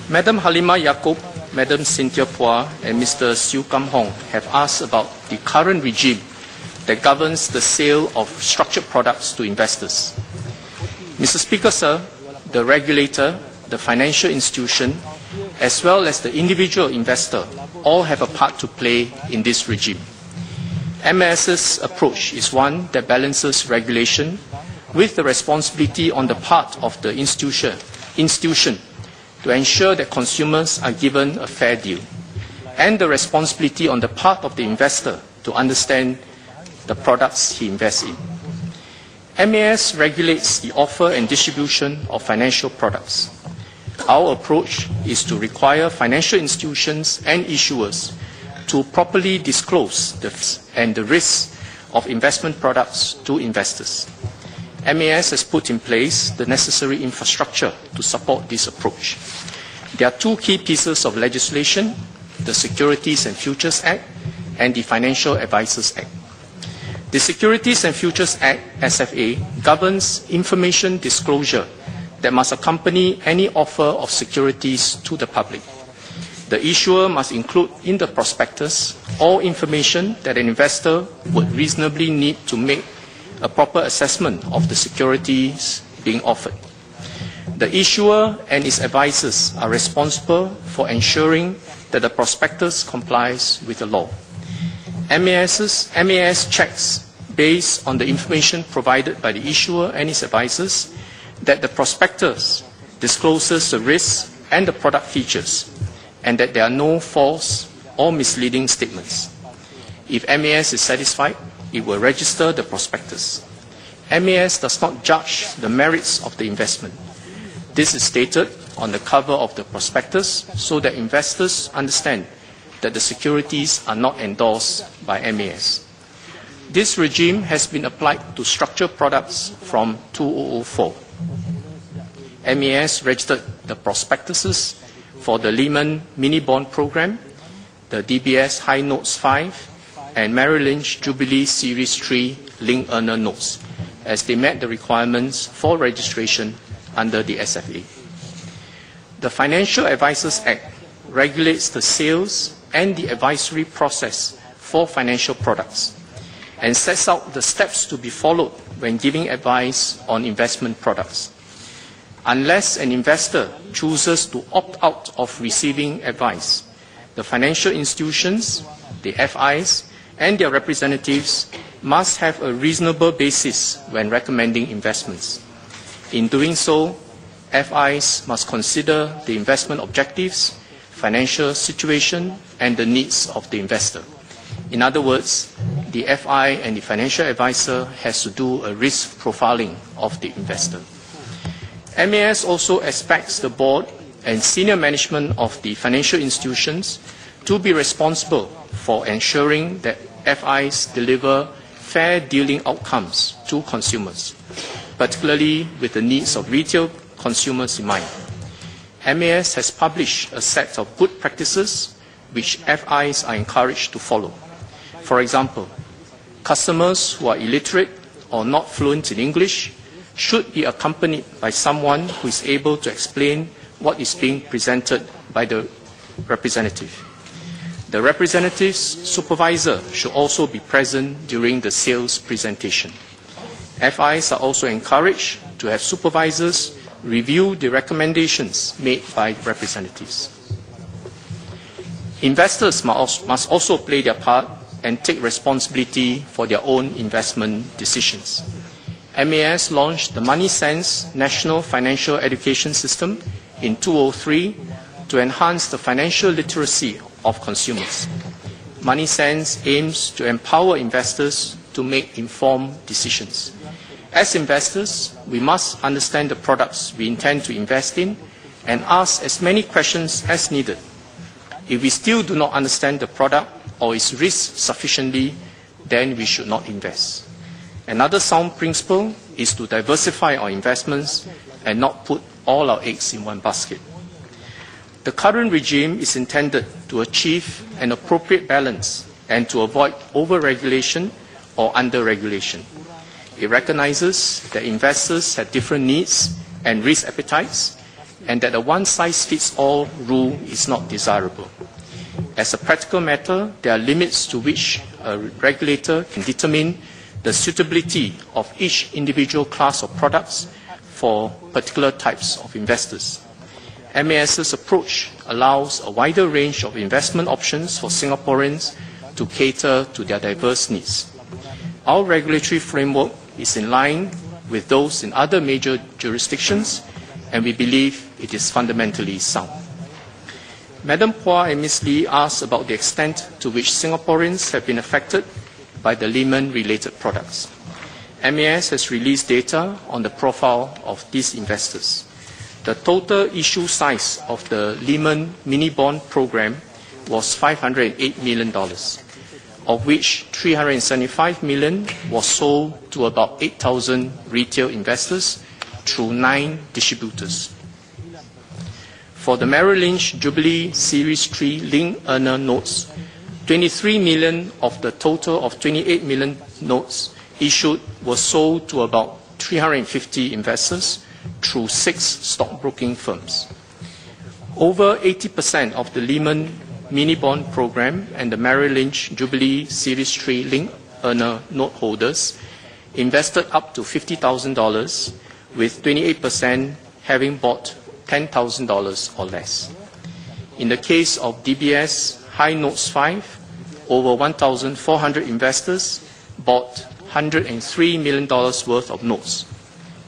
Madam Halima Yaakob, Madam Cynthia Phua, and Mr. Siu Kam Hong have asked about the current regime that governs the sale of structured products to investors. Mr. Speaker, sir, the regulator, the financial institution, as well as the individual investor all have a part to play in this regime. MAS's approach is one that balances regulation with the responsibility on the part of the institution to ensure that consumers are given a fair deal, and the responsibility on the part of the investor to understand the products he invests in. MAS regulates the offer and distribution of financial products. Our approach is to require financial institutions and issuers to properly disclose the risks of investment products to investors. MAS has put in place the necessary infrastructure to support this approach. There are two key pieces of legislation: the Securities and Futures Act and the Financial Advisors Act. The Securities and Futures Act, SFA, governs information disclosure that must accompany any offer of securities to the public. The issuer must include in the prospectus all information that an investor would reasonably need to make a proper assessment of the securities being offered. The issuer and its advisors are responsible for ensuring that the prospectus complies with the law. MAS checks, based on the information provided by the issuer and its advisors, that the prospectus discloses the risks and the product features, and that there are no false or misleading statements. If MAS is satisfied, it will register the prospectus. MAS does not judge the merits of the investment. This is stated on the cover of the prospectus so that investors understand that the securities are not endorsed by MAS. This regime has been applied to structured products from 2004. MAS registered the prospectuses for the Lehman Mini Bond Program, the DBS High Notes 5, and Merrill Lynch Jubilee Series 3 Link Earner Notes, as they met the requirements for registration under the SFA. The Financial Advisors Act regulates the sales and the advisory process for financial products and sets out the steps to be followed when giving advice on investment products. Unless an investor chooses to opt out of receiving advice, the financial institutions, the FIs, and their representatives must have a reasonable basis when recommending investments. In doing so, FIs must consider the investment objectives, financial situation, and the needs of the investor. In other words, the FI and the financial advisor has to do a risk profiling of the investor. MAS also expects the board and senior management of the financial institutions to be responsible for ensuring that FIs deliver fair dealing outcomes to consumers, particularly with the needs of retail consumers in mind. MAS has published a set of good practices which FIs are encouraged to follow. For example, customers who are illiterate or not fluent in English should be accompanied by someone who is able to explain what is being presented by the representative. The representative's supervisor should also be present during the sales presentation. FIs are also encouraged to have supervisors review the recommendations made by representatives. Investors must also play their part and take responsibility for their own investment decisions. MAS launched the Money Sense National Financial Education System in 2003 to enhance the financial literacy of consumers. Money Sense aims to empower investors to make informed decisions. As investors, we must understand the products we intend to invest in and ask as many questions as needed. If we still do not understand the product or its risk sufficiently, then we should not invest. Another sound principle is to diversify our investments and not put all our eggs in one basket. The current regime is intended to achieve an appropriate balance and to avoid over-regulation or under-regulation. It recognizes that investors have different needs and risk appetites and that a one-size-fits-all rule is not desirable. As a practical matter, there are limits to which a regulator can determine the suitability of each individual class of products for particular types of investors. MAS's approach allows a wider range of investment options for Singaporeans to cater to their diverse needs. Our regulatory framework is in line with those in other major jurisdictions, and we believe it is fundamentally sound. Madam Phua and Ms. Lee asked about the extent to which Singaporeans have been affected by the Lehman-related products. MAS has released data on the profile of these investors. The total issue size of the Lehman mini-bond program was $508 million, of which $375 million was sold to about 8,000 retail investors through 9 distributors. For the Merrill Lynch Jubilee Series 3 Link Earner Notes, 23 million of the total of 28 million notes issued were sold to about 350 investors through 6 stockbroking firms. Over 80% of the Lehman mini-bond program and the Merrill Lynch Jubilee Series 3 Link Earner note holders invested up to $50,000, with 28% having bought $10,000 or less. In the case of DBS High Notes 5, over 1,400 investors bought $103 million worth of notes.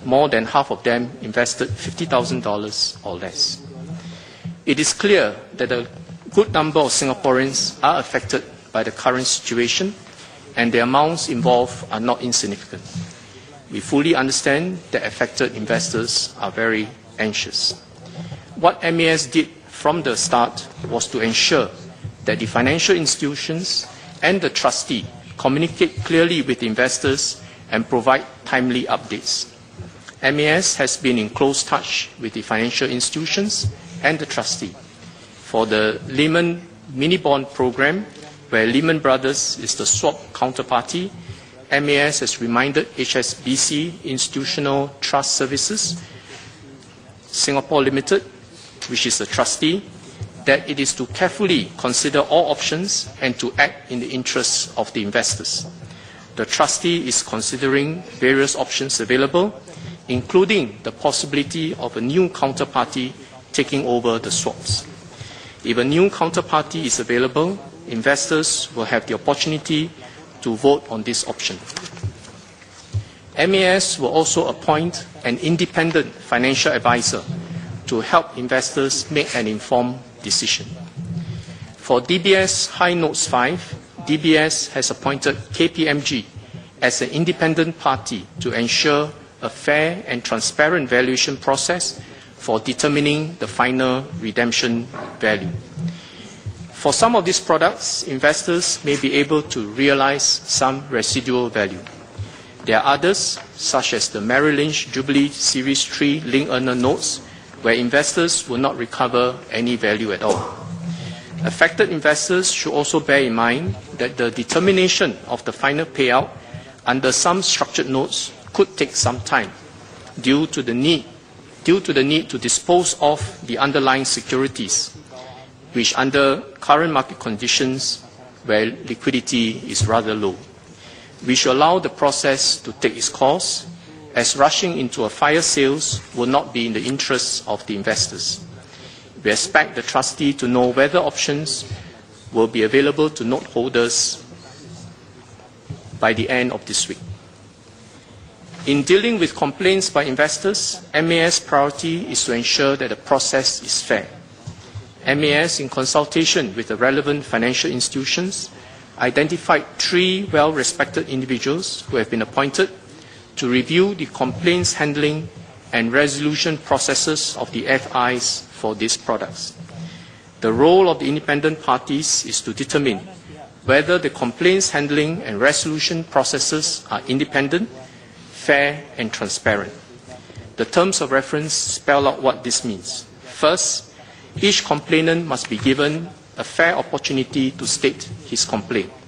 More than half of them invested $50,000 or less. It is clear that a good number of Singaporeans are affected by the current situation, and the amounts involved are not insignificant. We fully understand that affected investors are very anxious. What MAS did from the start was to ensure that the financial institutions and the trustee communicate clearly with investors and provide timely updates. MAS has been in close touch with the financial institutions and the trustee. For the Lehman mini-bond program, where Lehman Brothers is the swap counterparty, MAS has reminded HSBC Institutional Trust Services Singapore Limited, which is the trustee, that it is to carefully consider all options and to act in the interests of the investors. The trustee is considering various options available, including the possibility of a new counterparty taking over the swaps. If a new counterparty is available, investors will have the opportunity to vote on this option. MAS will also appoint an independent financial advisor to help investors make an informed decision. For DBS High Notes 5, DBS has appointed KPMG as an independent party to ensure a fair and transparent valuation process for determining the final redemption value. For some of these products, investors may be able to realize some residual value. There are others, such as the Merrill Lynch Jubilee Series 3 Link Earner Notes, where investors will not recover any value at all. Affected investors should also bear in mind that the determination of the final payout under some structured notes could take some time due to the need to dispose of the underlying securities, which under current market conditions where liquidity is rather low. We should allow the process to take its course, as rushing into a fire sales will not be in the interests of the investors. We expect the trustee to know whether options will be available to note holders by the end of this week. In dealing with complaints by investors, MAS priority is to ensure that the process is fair. MAS, in consultation with the relevant financial institutions, identified 3 well-respected individuals who have been appointed to review the complaints handling and resolution processes of the FIs for these products. The role of the independent parties is to determine whether the complaints handling and resolution processes are independent, fair and transparent. The terms of reference spell out what this means. First, each complainant must be given a fair opportunity to state his complaint.